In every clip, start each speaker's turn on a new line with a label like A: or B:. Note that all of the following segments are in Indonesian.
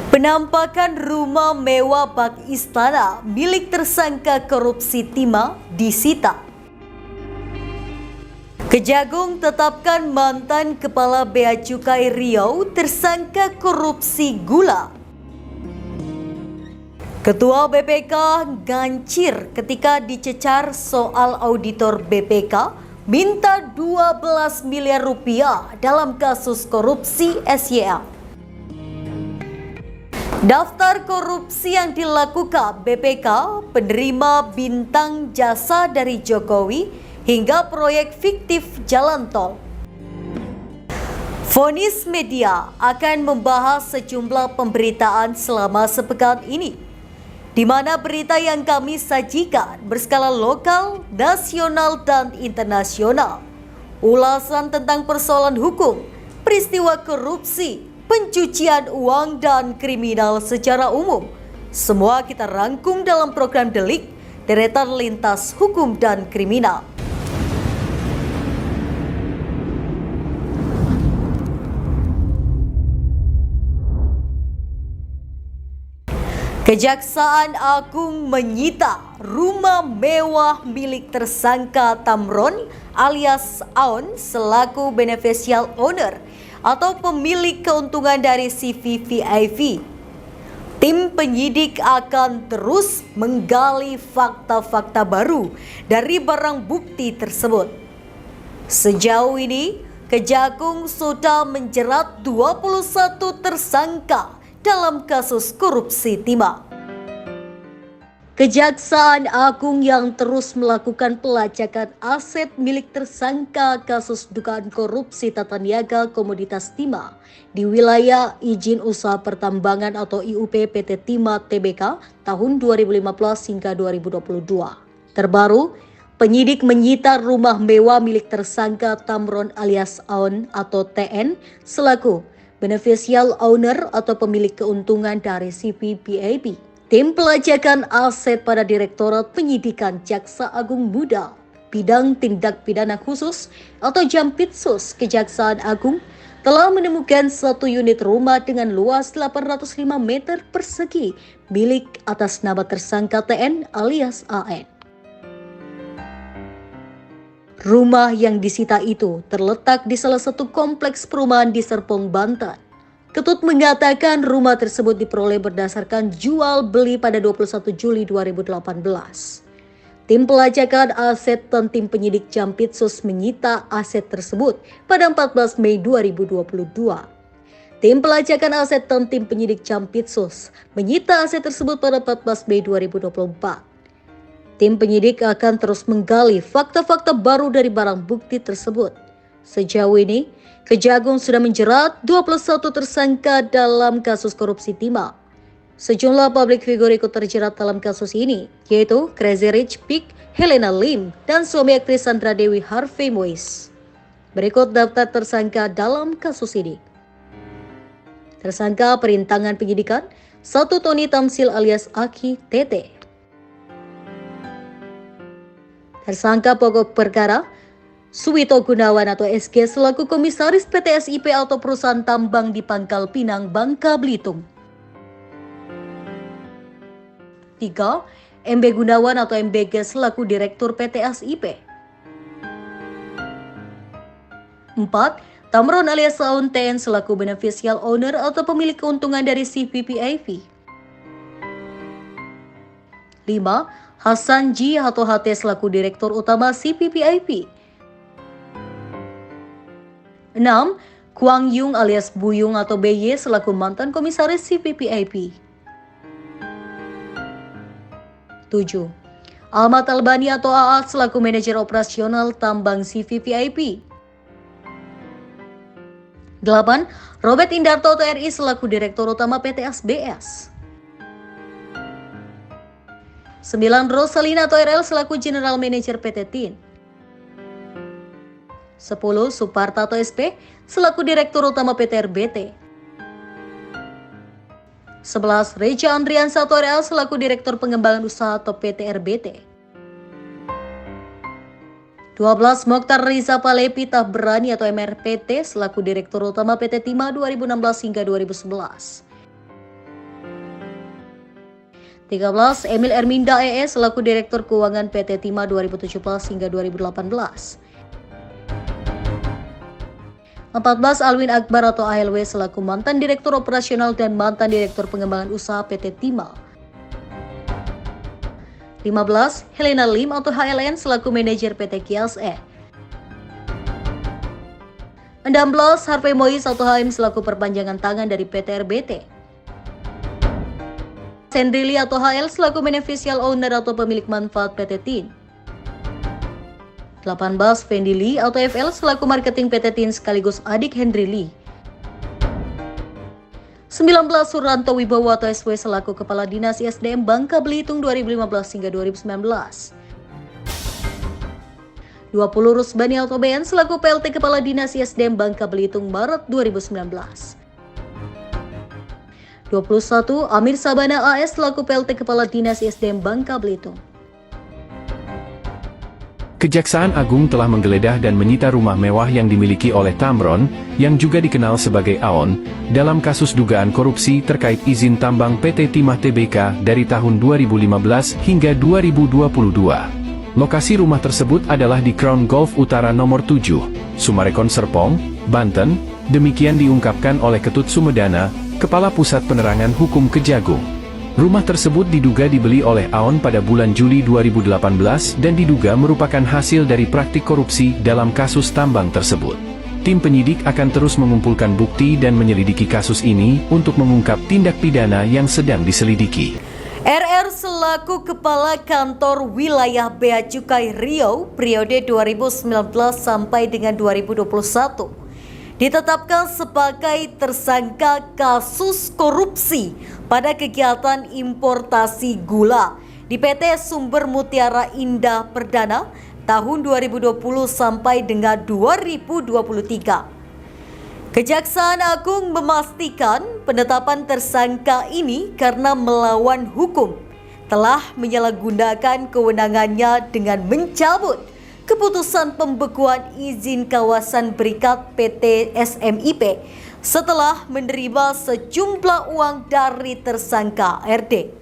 A: Penampakan rumah mewah bak istana milik tersangka korupsi timah disita. Kejagung tetapkan mantan Kepala Bea Cukai Riau tersangka korupsi gula. Ketua BPK gancir ketika dicecar soal auditor BPK minta 12 miliar rupiah dalam kasus korupsi SYL. Daftar korupsi yang dilakukan BPK penerima bintang jasa dari Jokowi hingga proyek fiktif jalan tol. Vonis Media akan membahas sejumlah pemberitaan selama sepekan ini, di mana berita yang kami sajikan berskala lokal, nasional, dan internasional. Ulasan tentang persoalan hukum, peristiwa korupsi, pencucian uang, dan kriminal secara umum. Semua kita rangkum dalam program Delik, Deretan Lintas Hukum dan Kriminal. Kejaksaan Agung menyita rumah mewah milik tersangka Tamron alias Aon selaku beneficial owner atau pemilik keuntungan dari CVVIP. Tim penyidik akan terus menggali fakta-fakta baru dari barang bukti tersebut. Sejauh ini, Kejagung sudah menjerat 21 tersangka dalam kasus korupsi timah. Kejaksaan Agung yang terus melakukan pelacakan aset milik tersangka kasus dugaan korupsi tata niaga komoditas timah di wilayah izin usaha pertambangan atau IUP PT Timah Tbk tahun 2015 hingga 2022. Terbaru, penyidik menyita rumah mewah milik tersangka Tamron alias Aon atau TN selaku beneficial owner atau pemilik keuntungan dari CVVIP. Tim pelacakan aset pada Direktorat Penyidikan Jaksa Agung Muda, Bidang Tindak Pidana Khusus atau Jampitsus Kejaksaan Agung telah menemukan satu unit rumah dengan luas 805 meter persegi milik atas nama tersangka TN alias AN. Rumah yang disita itu terletak di salah satu kompleks perumahan di Serpong, Banten. Ketut mengatakan rumah tersebut diperoleh berdasarkan jual beli pada 21 Juli 2018. Tim pelacakan aset dan tim penyidik Jampitsus menyita aset tersebut pada 14 Mei 2022. Tim pelacakan aset dan tim penyidik Jampitsus menyita aset tersebut pada 14 Mei 2024. Tim penyidik akan terus menggali fakta-fakta baru dari barang bukti tersebut. Sejauh ini, Kejagung sudah menjerat 21 tersangka dalam kasus korupsi timah. Sejumlah publik figur ikut terjerat dalam kasus ini, yaitu Crazy Rich Pig, Helena Lim, dan suami aktris Sandra Dewi Harvey Moise. Berikut daftar tersangka dalam kasus ini. Tersangka perintangan penyidikan, 1 Tony Tamsil alias Aki Tete. Tersangka pokok perkara, Suwito Gunawan atau SG selaku komisaris PT SIP atau perusahaan tambang di Pangkal Pinang, Bangka Belitung. 3. MB Gunawan atau MBG selaku direktur PT SIP. 4. Tamron alias Aon TN selaku beneficial owner atau pemilik keuntungan dari CVVIP. 5. Hasan Ji atau HT selaku direktur utama CVVIP. 6. Kwang Yung alias Buyung atau BY selaku mantan komisaris CVVIP. 7. Ahmad Albani atau AA selaku manajer operasional tambang CVVIP. 8. Robert Indarto atau RI selaku direktur utama PT SBS. 9. Rosalina atau RL selaku general manager PT TIN. 10. Suparta atau SP selaku direktur utama PT RBT. 11. Reja Andriansa atau RL selaku direktur pengembangan usaha atau PT RBT. 12. Mokhtar Riza Palepi Tahberani atau MRPT selaku Direktur Utama PT Timah 2016 hingga 2011. 13. Emil Erminda ES selaku Direktur Keuangan PT Timah 2017 hingga 2018. 14. Alwin Akbar atau ALW selaku mantan Direktur Operasional dan mantan Direktur Pengembangan Usaha PT Timah. 15. Helena Lim atau HLN selaku Manajer PT Kias-E. 16. Harvey Mois atau HM selaku perpanjangan tangan dari PT RBT. Henry Lee atau HL selaku beneficial owner atau pemilik manfaat PT TIN. 18. Fendi Lee atau FL selaku marketing PT TIN sekaligus adik Henry Lee. 19. Suranto Wibowo atau SW selaku Kepala Dinas ISDM Bangka Belitung 2015 hingga 2019. 20. Rusbani atau BN selaku PLT Kepala Dinas ISDM Bangka Belitung Maret 2019. 21. Amir Sabana AS selaku PLT Kepala Dinas ISDM Bangka Belitung.
B: Kejaksaan Agung telah menggeledah dan menyita rumah mewah yang dimiliki oleh Tamron, yang juga dikenal sebagai Aon, dalam kasus dugaan korupsi terkait izin tambang PT Timah Tbk dari tahun 2015 hingga 2022. Lokasi rumah tersebut adalah di Crown Golf Utara nomor 7, Sumarekon Serpong, Banten. Demikian diungkapkan oleh Ketut Sumedana, Kepala Pusat Penerangan Hukum Kejagung. Rumah tersebut diduga dibeli oleh Aon pada bulan Juli 2018 dan diduga merupakan hasil dari praktik korupsi dalam kasus tambang tersebut. Tim penyidik akan terus mengumpulkan bukti dan menyelidiki kasus ini untuk mengungkap tindak pidana yang sedang diselidiki.
A: RR selaku Kepala Kantor Wilayah Bea Cukai Riau periode 2019 sampai dengan 2021 ditetapkan sebagai tersangka kasus korupsi pada kegiatan importasi gula di PT Sumber Mutiara Indah Perdana tahun 2020 sampai dengan 2023. Kejaksaan Agung memastikan penetapan tersangka ini karena melawan hukum, telah menyalahgunakan kewenangannya dengan mencabut keputusan pembekuan izin kawasan berikat PT SMIP setelah menerima sejumlah uang dari tersangka RD.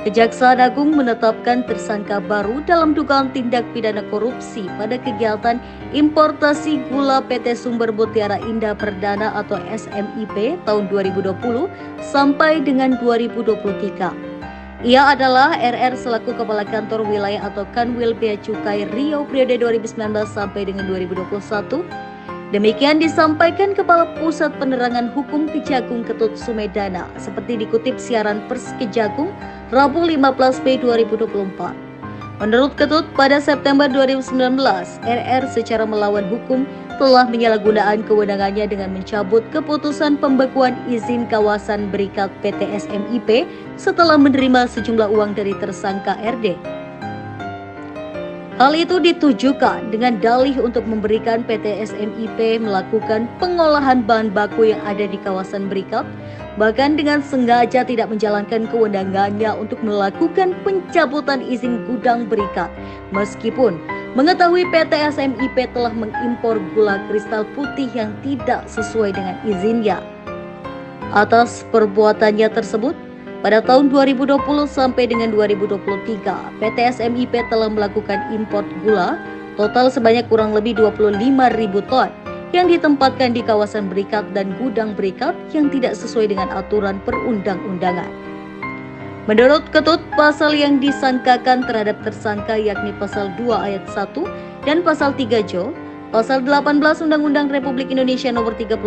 A: Kejaksaan Agung menetapkan tersangka baru dalam dugaan tindak pidana korupsi pada kegiatan importasi gula PT Sumber Mutiara Indah Perdana atau SMIP tahun 2020 sampai dengan 2023. Ia adalah RR selaku Kepala Kantor Wilayah atau Kanwil Bea Cukai Riau periode 2019 sampai dengan 2021. Demikian disampaikan Kepala Pusat Penerangan Hukum Kejagung Ketut Sumedana seperti dikutip siaran Pers Kejagung Rabu 15 Mei 2024. Menurut Ketut, pada September 2019, RR secara melawan hukum telah menyalahgunakan kewenangannya dengan mencabut keputusan pembekuan izin kawasan berikat PT SMIP setelah menerima sejumlah uang dari tersangka RD. Hal itu ditujukan dengan dalih untuk memberikan PT SMIP melakukan pengolahan bahan baku yang ada di kawasan berikat, bahkan dengan sengaja tidak menjalankan kewenangannya untuk melakukan pencabutan izin gudang berikat, meskipun mengetahui PT SMIP telah mengimpor gula kristal putih yang tidak sesuai dengan izinnya. Atas perbuatannya tersebut, pada tahun 2020 sampai dengan 2023, PT SMIP telah melakukan impor gula total sebanyak kurang lebih 25.000 ton yang ditempatkan di kawasan berikat dan gudang berikat yang tidak sesuai dengan aturan perundang-undangan. Menurut Ketut, pasal yang disangkakan terhadap tersangka yakni pasal 2 ayat 1 dan pasal 3 Jo, pasal 18 Undang-Undang Republik Indonesia nomor 31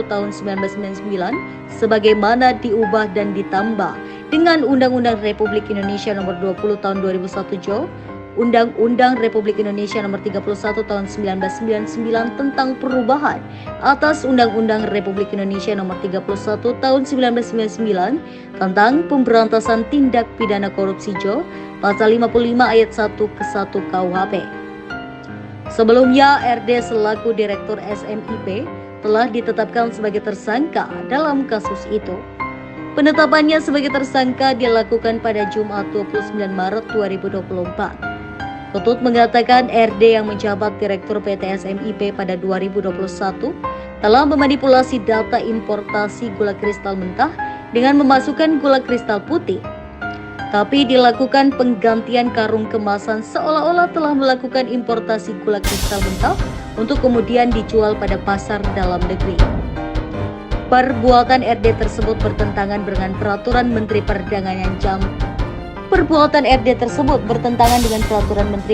A: tahun 1999 sebagaimana diubah dan ditambah dengan Undang-Undang Republik Indonesia Nomor 20 Tahun 2001 Jo, Undang-Undang Republik Indonesia Nomor 31 Tahun 1999 tentang perubahan atas Undang-Undang Republik Indonesia Nomor 31 Tahun 1999 tentang pemberantasan tindak pidana korupsi Jo, pasal 55 ayat 1 ke 1 KUHP. Sebelumnya, RD selaku Direktur SMIP telah ditetapkan sebagai tersangka dalam kasus itu. Penetapannya sebagai tersangka dilakukan pada Jumat 29 Maret 2024. Ketut mengatakan RD yang menjabat Direktur PT SMIP pada 2021 telah memanipulasi data importasi gula kristal mentah dengan memasukkan gula kristal putih. Tapi dilakukan penggantian karung kemasan seolah-olah telah melakukan importasi gula kristal mentah untuk kemudian dijual pada pasar dalam negeri. Perbuatan RD tersebut bertentangan dengan Peraturan Menteri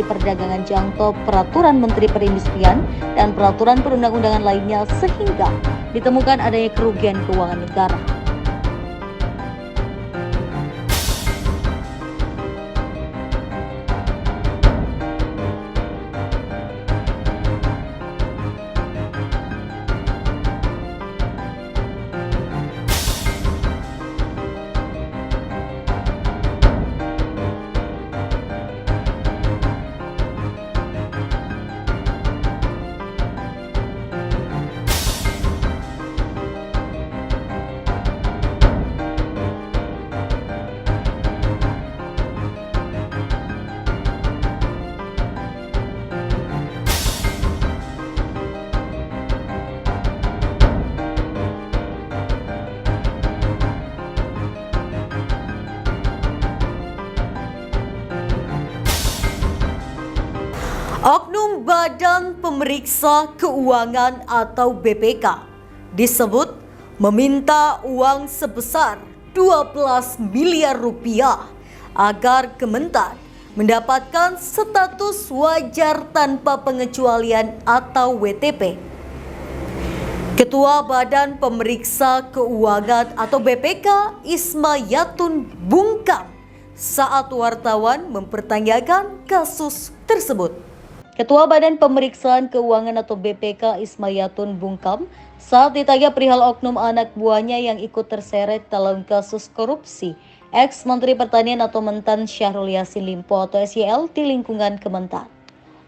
A: Perdagangan Jangkau, Peraturan Menteri Perindustrian, dan Peraturan Perundang-undangan lainnya sehingga ditemukan adanya kerugian keuangan negara. Oknum Badan Pemeriksa Keuangan atau BPK disebut meminta uang sebesar 12 miliar rupiah agar Kementan mendapatkan status wajar tanpa pengecualian atau WTP. Ketua Badan Pemeriksa Keuangan atau BPK Ismayatun bungkam saat wartawan mempertanyakan kasus tersebut. Ketua Badan Pemeriksaan Keuangan atau BPK Ismayatun bungkam saat ditanya perihal oknum anak buahnya yang ikut terseret dalam kasus korupsi ex-Menteri Pertanian atau Mentan Syahrul Yassin Limpo atau SYL di lingkungan Kementan.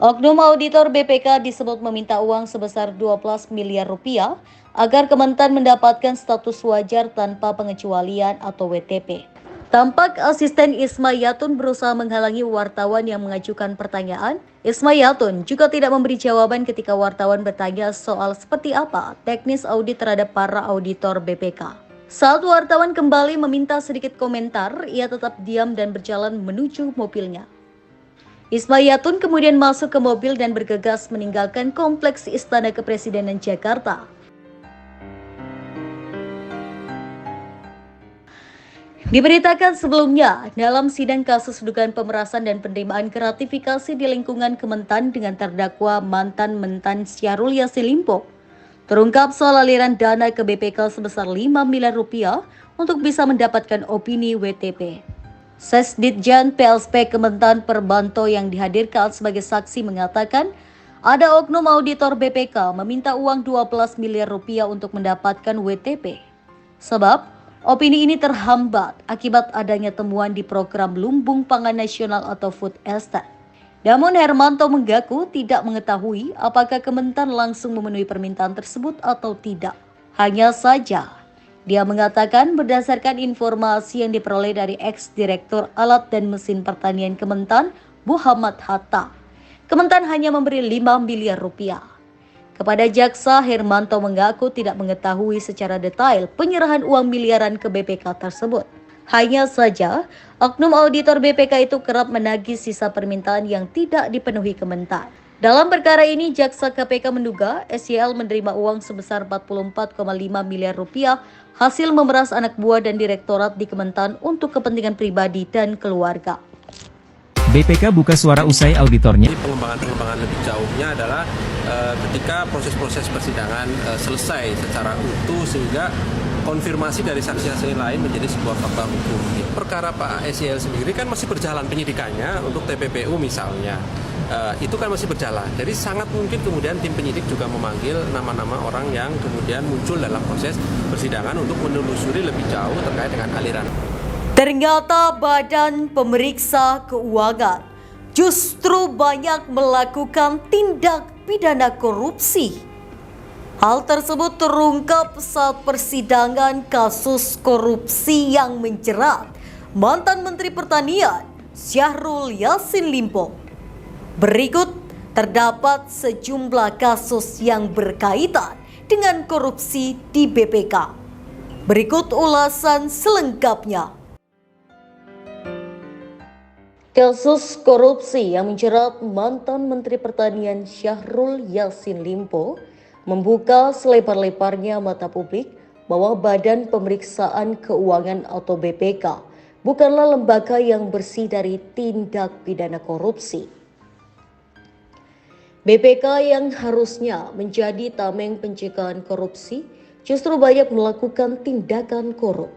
A: Oknum auditor BPK disebut meminta uang sebesar 12 miliar rupiah agar Kementan mendapatkan status wajar tanpa pengecualian atau WTP. Tampak asisten Ismayatun berusaha menghalangi wartawan yang mengajukan pertanyaan. Ismayatun juga tidak memberi jawaban ketika wartawan bertanya soal seperti apa teknis audit terhadap para auditor BPK. Saat wartawan kembali meminta sedikit komentar, ia tetap diam dan berjalan menuju mobilnya. Ismayatun kemudian masuk ke mobil dan bergegas meninggalkan kompleks Istana Kepresidenan Jakarta. Diberitakan sebelumnya, dalam sidang kasus dugaan pemerasan dan penerimaan gratifikasi di lingkungan Kementan dengan terdakwa mantan Mentan Syahrul Yassin Limpo, terungkap soal aliran dana ke BPK sebesar 5 miliar rupiah untuk bisa mendapatkan opini WTP. Sesditjen PLSP Kementan Perbanto yang dihadirkan sebagai saksi mengatakan, ada oknum auditor BPK meminta uang 12 miliar rupiah untuk mendapatkan WTP. Sebab opini ini terhambat akibat adanya temuan di program Lumbung Pangan Nasional atau Food Estate. Namun Hermanto mengaku tidak mengetahui apakah Kementan langsung memenuhi permintaan tersebut atau tidak. Hanya saja, dia mengatakan berdasarkan informasi yang diperoleh dari ex-direktur Alat dan Mesin Pertanian Kementan, Muhammad Hatta, Kementan hanya memberi 5 miliar rupiah. Kepada jaksa, Hermanto mengaku tidak mengetahui secara detail penyerahan uang miliaran ke BPK tersebut. Hanya saja, oknum auditor BPK itu kerap menagih sisa permintaan yang tidak dipenuhi Kementan. Dalam perkara ini, jaksa KPK menduga SYL menerima uang sebesar 44,5 miliar rupiah hasil memeras anak buah dan direktorat di Kementan untuk kepentingan pribadi dan keluarga.
C: BPK buka suara usai auditornya.
D: Pengembangan lebih jauhnya adalah ketika proses-proses persidangan selesai secara utuh sehingga konfirmasi dari saksi-saksi lain menjadi sebuah fakta hukum. Perkara Pak SYL sendiri kan masih berjalan penyidikannya untuk TPPU misalnya. Itu kan masih berjalan. Jadi sangat mungkin kemudian tim penyidik juga memanggil nama-nama orang yang kemudian muncul dalam proses persidangan untuk menelusuri lebih jauh terkait dengan aliran.
A: Ternyata Badan Pemeriksa Keuangan justru banyak melakukan tindak pidana korupsi. Hal tersebut terungkap saat persidangan kasus korupsi yang menjerat mantan Menteri Pertanian Syahrul Yassin Limpo. Berikut terdapat sejumlah kasus yang berkaitan dengan korupsi di BPK. Berikut ulasan selengkapnya. Kasus korupsi yang menjerat mantan Menteri Pertanian Syahrul Yassin Limpo membuka selebar-lebarnya mata publik bahwa Badan Pemeriksaan Keuangan atau BPK bukanlah lembaga yang bersih dari tindak pidana korupsi. BPK yang harusnya menjadi tameng pencegahan korupsi justru banyak melakukan tindakan korup.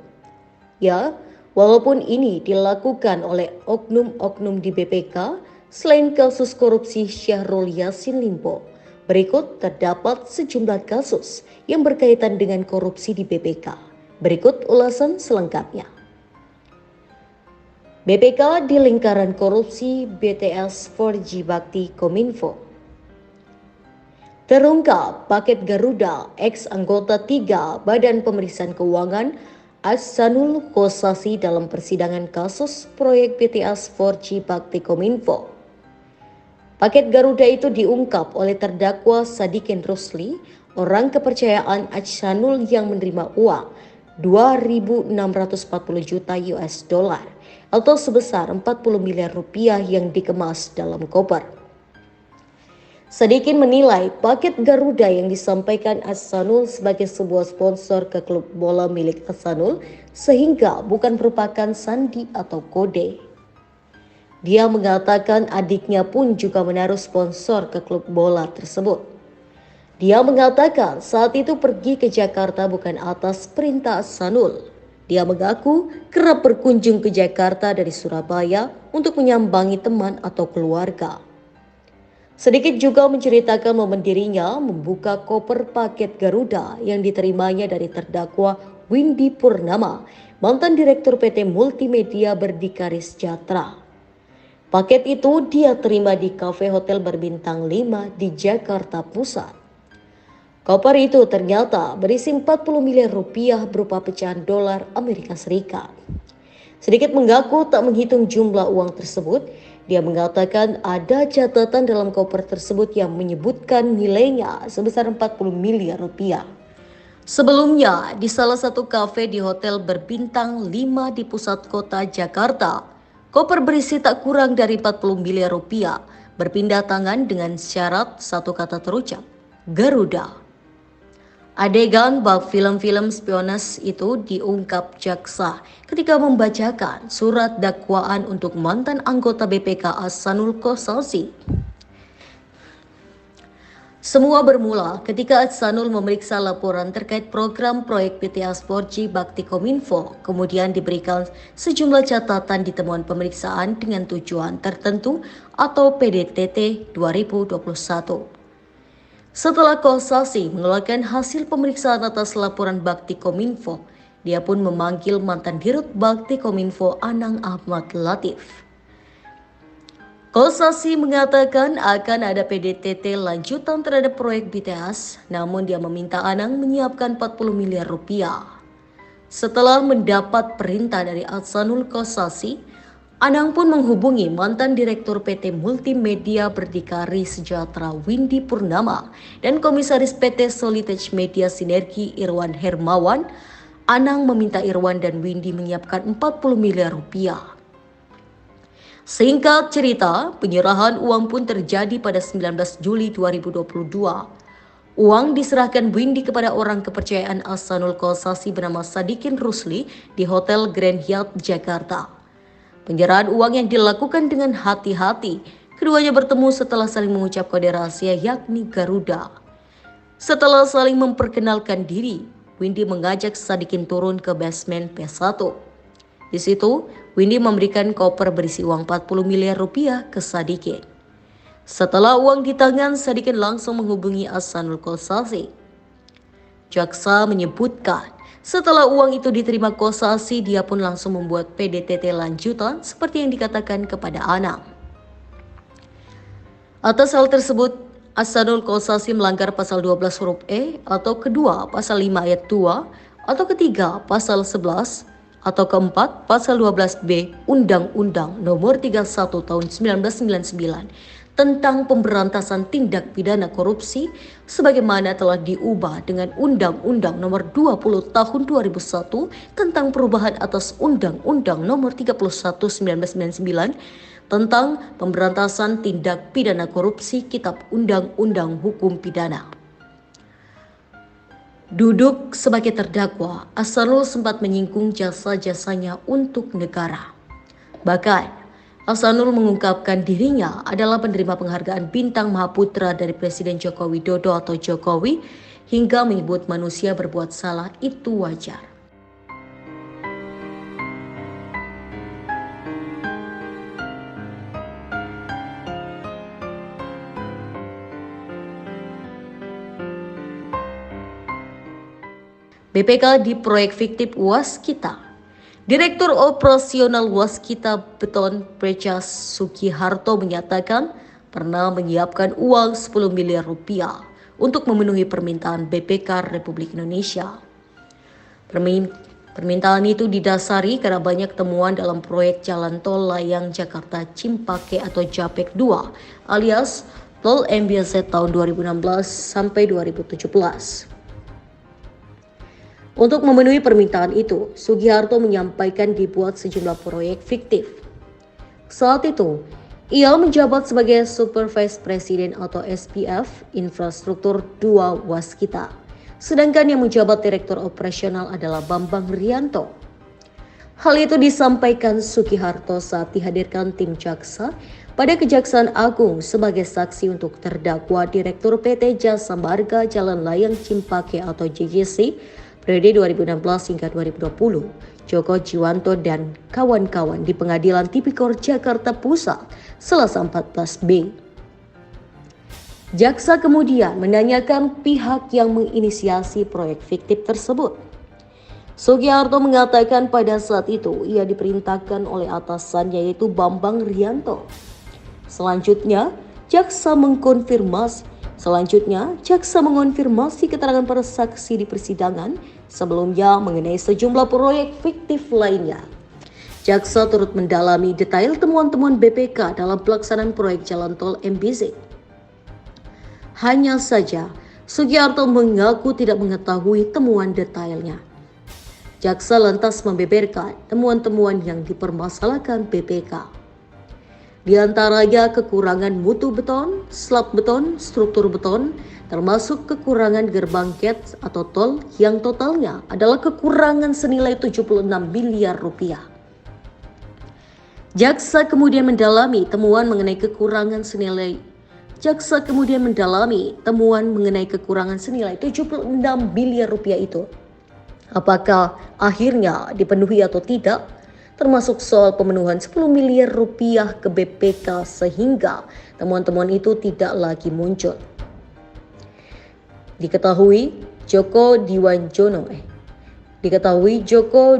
A: Ya, walaupun ini dilakukan oleh oknum-oknum di BPK, selain kasus korupsi Syahrul Yassin Limpo, berikut terdapat sejumlah kasus yang berkaitan dengan korupsi di BPK. Berikut ulasan selengkapnya. BPK di lingkaran korupsi BTS 4G Bakti Kominfo. Terungkap paket Garuda ex-anggota 3 Badan Pemeriksaan Keuangan Ahsanul Kossasi dalam persidangan kasus proyek BTS 4G Bakti Kominfo. Paket Garuda itu diungkap oleh terdakwa Sadikin Rusli, orang kepercayaan Ahsanul yang menerima uang 2.640 juta US dollar atau sebesar 40 miliar rupiah yang dikemas dalam koper. Sadikin menilai paket Garuda yang disampaikan Ahsanul sebagai sebuah sponsor ke klub bola milik Ahsanul sehingga bukan merupakan sandi atau kode. Dia mengatakan adiknya pun juga menaruh sponsor ke klub bola tersebut. Dia mengatakan saat itu pergi ke Jakarta bukan atas perintah Ahsanul. Dia mengaku kerap berkunjung ke Jakarta dari Surabaya untuk menyambangi teman atau keluarga. Sedikit juga menceritakan momen dirinya membuka koper paket Garuda yang diterimanya dari terdakwa Windy Purnama, mantan Direktur PT Multimedia Berdikari Sejahtera. Paket itu dia terima di kafe hotel berbintang 5 di Jakarta Pusat. Koper itu ternyata berisi 40 miliar rupiah berupa pecahan dolar Amerika Serikat. Sedikit mengaku tak menghitung jumlah uang tersebut. Dia mengatakan ada catatan dalam koper tersebut yang menyebutkan nilainya sebesar 40 miliar rupiah. Sebelumnya, di salah satu kafe di hotel berbintang 5 di pusat kota Jakarta, koper berisi tak kurang dari 40 miliar rupiah berpindah tangan dengan syarat satu kata terucap, Garuda. Adegan bab film-film spionas itu diungkap jaksa ketika membacakan surat dakwaan untuk mantan anggota BPK Ahsanul Kossasi. Semua bermula ketika Ahsanul memeriksa laporan terkait program proyek BTS 4G Bakti Kominfo, kemudian diberikan sejumlah catatan di temuan pemeriksaan dengan tujuan tertentu atau PDTT 2021. Setelah Kossasi mengeluarkan hasil pemeriksaan atas laporan Bakti Kominfo, dia pun memanggil mantan Dirut Bakti Kominfo Anang Ahmad Latif. Kossasi mengatakan akan ada PDTT lanjutan terhadap proyek BTS, namun dia meminta Anang menyiapkan 40 miliar rupiah. Setelah mendapat perintah dari Ahsanul Kossasi, Anang pun menghubungi mantan Direktur PT Multimedia Berdikari Sejahtera Windy Purnama dan Komisaris PT Solitech Media Sinergi Irwan Hermawan. Anang meminta Irwan dan Windy menyiapkan 40 miliar rupiah. Singkat cerita, penyerahan uang pun terjadi pada 19 Juli 2022. Uang diserahkan Windy kepada orang kepercayaan Ahsanul Kossasi bernama Sadikin Rusli di Hotel Grand Hyatt, Jakarta. Penyerahan uang yang dilakukan dengan hati-hati. Keduanya bertemu setelah saling mengucap kode rahasia yakni Garuda. Setelah saling memperkenalkan diri, Windy mengajak Sadikin turun ke basement P1. Di situ, Windy memberikan koper berisi uang 40 miliar rupiah ke Sadikin. Setelah uang di tangan, Sadikin langsung menghubungi Ahsanul Kossasi. Jaksa menyebutkan, setelah uang itu diterima Kossasi, dia pun langsung membuat PDTT lanjutan seperti yang dikatakan kepada Anang. Atas hal tersebut, Ahsanul Kossasi melanggar pasal 12 huruf E, atau kedua pasal 5 ayat 2, atau ketiga pasal 11, atau keempat pasal 12B Undang-Undang Nomor 31 Tahun 1999 tentang pemberantasan tindak pidana korupsi sebagaimana telah diubah dengan Undang-Undang Nomor 20 Tahun 2001 tentang perubahan atas Undang-Undang Nomor 31 1999 tentang pemberantasan tindak pidana korupsi Kitab Undang-Undang Hukum Pidana. Duduk sebagai terdakwa, Ahsanul sempat menyinggung jasa-jasanya untuk negara. Bahkan, Ahsanul mengungkapkan dirinya adalah penerima penghargaan Bintang Mahaputra dari Presiden Joko Widodo atau Jokowi, hingga menyebut manusia berbuat salah itu wajar. BPK di proyek fiktif Waskita. Direktur Operasional Waskita Beton Preca Sugiharto menyatakan pernah menyiapkan uang 10 miliar rupiah untuk memenuhi permintaan BPK Republik Indonesia. Permintaan itu didasari karena banyak temuan dalam proyek jalan tol layang Jakarta Cimpake atau JAPEK 2 alias Tol MBZ tahun 2016 sampai 2017. Untuk memenuhi permintaan itu, Sugiharto menyampaikan dibuat sejumlah proyek fiktif. Saat itu, ia menjabat sebagai Super Vice President atau SPF Infrastruktur 2 Waskita. Sedangkan yang menjabat Direktur Operasional adalah Bambang Rianto. Hal itu disampaikan Sugiharto saat dihadirkan tim jaksa pada Kejaksaan Agung sebagai saksi untuk terdakwa Direktur PT Jasa Marga Jalan Layang Cimpake atau JJC periode 2016 hingga 2020, Joko Jiwanto dan kawan-kawan di Pengadilan Tipikor Jakarta Pusat, Selasa 14 Mei. Jaksa kemudian menanyakan pihak yang menginisiasi proyek fiktif tersebut. Sugiharto mengatakan pada saat itu ia diperintahkan oleh atasannya yaitu Bambang Rianto. Selanjutnya, jaksa mengonfirmasi keterangan para saksi di persidangan sebelumnya mengenai sejumlah proyek fiktif lainnya. Jaksa turut mendalami detail temuan-temuan BPK dalam pelaksanaan proyek jalan tol MBZ. Hanya saja, Sugiharto mengaku tidak mengetahui temuan detailnya. Jaksa lantas membeberkan temuan-temuan yang dipermasalahkan BPK. Di antaranya kekurangan mutu beton, slab beton, struktur beton, termasuk kekurangan gerbang gate atau tol yang totalnya adalah kekurangan senilai 76 miliar rupiah. Jaksa kemudian mendalami temuan mengenai kekurangan senilai 76 miliar rupiah itu. Apakah akhirnya dipenuhi atau tidak? Termasuk soal pemenuhan 10 miliar rupiah ke BPK sehingga temuan-temuan itu tidak lagi muncul. Diketahui Joko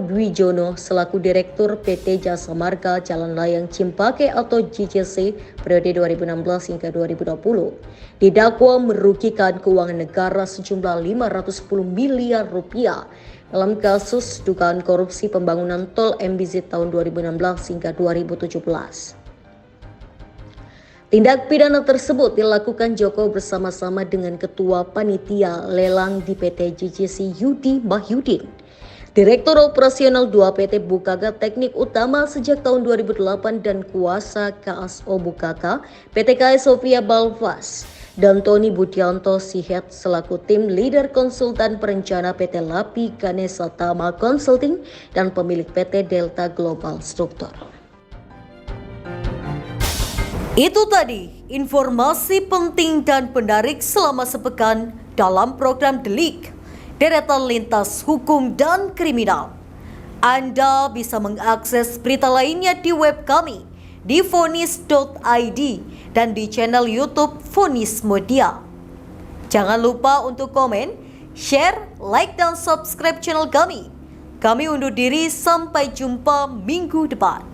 A: Dwijono selaku Direktur PT Jasa Marga Jalan Layang Cimpake atau JJC periode 2016 hingga 2020 didakwa merugikan keuangan negara sejumlah 510 miliar rupiah dalam kasus dugaan korupsi pembangunan tol MBZ tahun 2016 hingga 2017. Tindak pidana tersebut dilakukan Joko bersama-sama dengan Ketua Panitia Lelang di PT JJC Yudi Mahyudin, Direktur Operasional 2 PT Bukaka Teknik Utama sejak tahun 2008 dan Kuasa KSO Bukaka PT KS Sofia Balvas, dan Tony Budianto Sihet selaku tim leader konsultan perencana PT Lapi Ganesha Tama Consulting dan pemilik PT Delta Global Struktur. Itu tadi informasi penting dan menarik selama sepekan dalam program The Leak. deretan lintas hukum dan kriminal. Anda bisa mengakses berita lainnya di web kami di vonis.id dan di channel YouTube Vonis Media. Jangan lupa untuk komen, share, like, dan subscribe channel kami. Kami undur diri, sampai jumpa minggu depan.